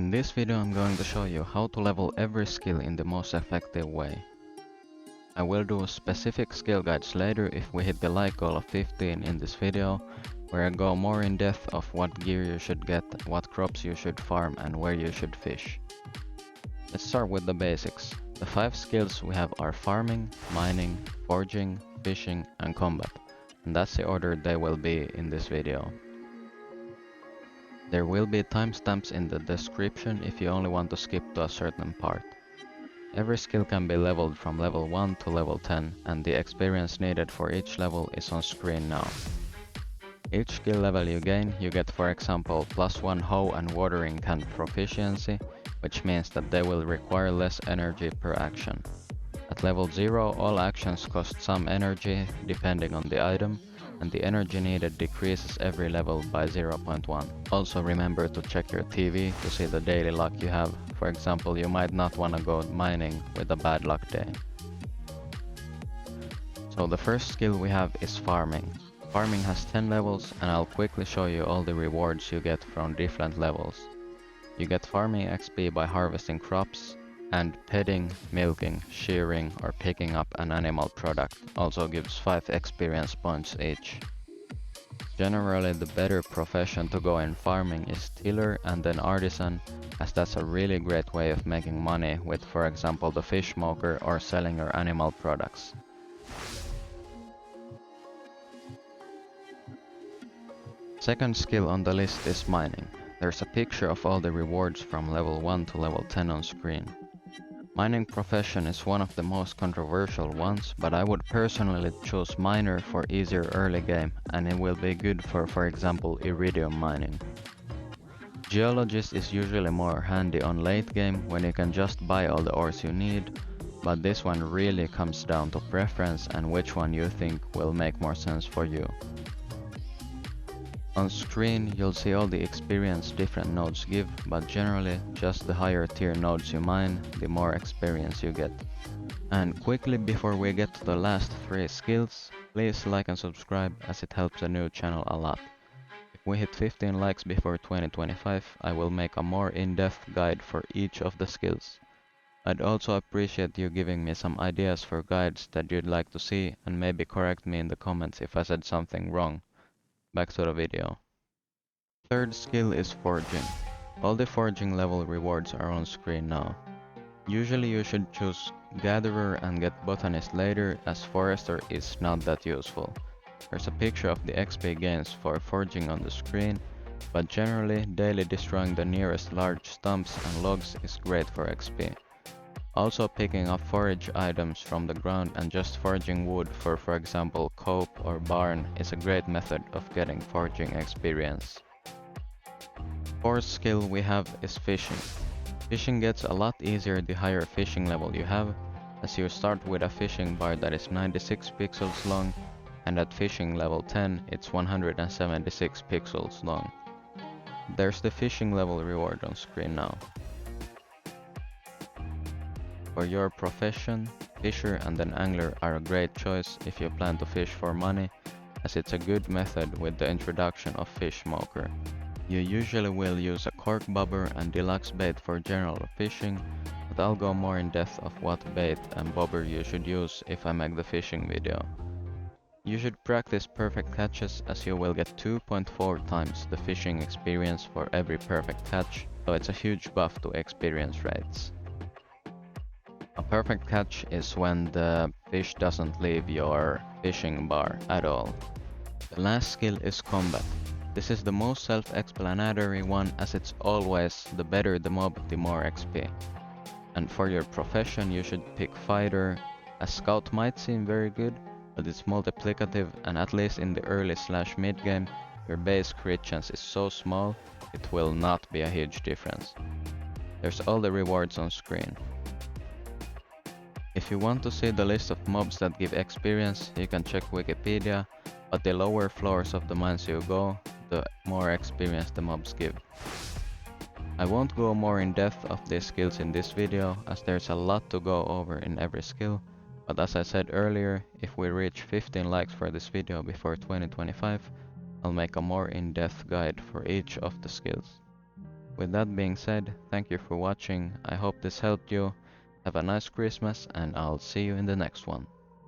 In this video I'm going to show you how to level every skill in the most effective way. I will do specific skill guides later if we hit the like goal of 15 in this video, where I go more in depth of what gear you should get, what crops you should farm and where you should fish. Let's start with the basics. The 5 skills we have are farming, mining, foraging, fishing and combat, and that's the order they will be in this video. There will be timestamps in the description if you only want to skip to a certain part. Every skill can be leveled from level 1 to level 10 and the experience needed for each level is on screen now. Each skill level you gain, you get for example +1 hoe and watering can proficiency, which means that they will require less energy per action. At level 0 all actions cost some energy depending on the item, and the energy needed decreases every level by 0.1. Also remember to check your TV to see the daily luck you have. For example, you might not want to go mining with a bad luck day. So the first skill we have is farming. Farming has 10 levels and I'll quickly show you all the rewards you get from different levels. You get farming XP by harvesting crops, and petting, milking, shearing or picking up an animal product also gives 5 experience points each. Generally the better profession to go in farming is tiller and then artisan, as that's a really great way of making money with for example the fish smoker or selling your animal products. Second skill on the list is mining. There's a picture of all the rewards from level 1 to level 10 on screen. Mining profession is one of the most controversial ones, but I would personally choose miner for easier early game and it will be good for example iridium mining. Geologist is usually more handy on late game when you can just buy all the ores you need, but this one really comes down to preference and which one you think will make more sense for you. On screen you'll see all the experience different nodes give, but generally just the higher tier nodes you mine, the more experience you get. And quickly before we get to the last 3 skills, please like and subscribe as it helps the new channel a lot. If we hit 15 likes before 2025, I will make a more in-depth guide for each of the skills. I'd also appreciate you giving me some ideas for guides that you'd like to see and maybe correct me in the comments if I said something wrong. Back to the video. Third skill is foraging. All the foraging level rewards are on screen now. Usually you should choose gatherer and get botanist later, as forester is not that useful. There's a picture of the XP gains for foraging on the screen, but generally daily destroying the nearest large stumps and logs is great for XP. Also picking up forage items from the ground and just foraging wood for example coop or barn is a great method of getting foraging experience. Fourth skill we have is fishing. Fishing gets a lot easier the higher fishing level you have, as you start with a fishing bar that is 96 pixels long and at fishing level 10 it's 176 pixels long. There's the fishing level reward on screen now. For your profession, fisher and an angler are a great choice if you plan to fish for money, as it's a good method with the introduction of fish smoker. You usually will use a cork bobber and deluxe bait for general fishing, but I'll go more in depth of what bait and bobber you should use if I make the fishing video. You should practice perfect catches as you will get 2.4 times the fishing experience for every perfect catch, so it's a huge buff to experience rates. A perfect catch is when the fish doesn't leave your fishing bar at all. The last skill is combat. This is the most self-explanatory one, as it's always the better the mob, the more XP. And for your profession you should pick fighter, as scout might seem very good, but it's multiplicative and at least in the early/mid game, your base crit chance is so small, it will not be a huge difference. There's all the rewards on screen. If you want to see the list of mobs that give experience, you can check Wikipedia, but the lower floors of the mines you go, the more experience the mobs give. I won't go more in depth of these skills in this video, as there's a lot to go over in every skill, but as I said earlier, if we reach 15 likes for this video before 2025, I'll make a more in-depth guide for each of the skills. With that being said, thank you for watching, I hope this helped you, have a nice Christmas, and I'll see you in the next one.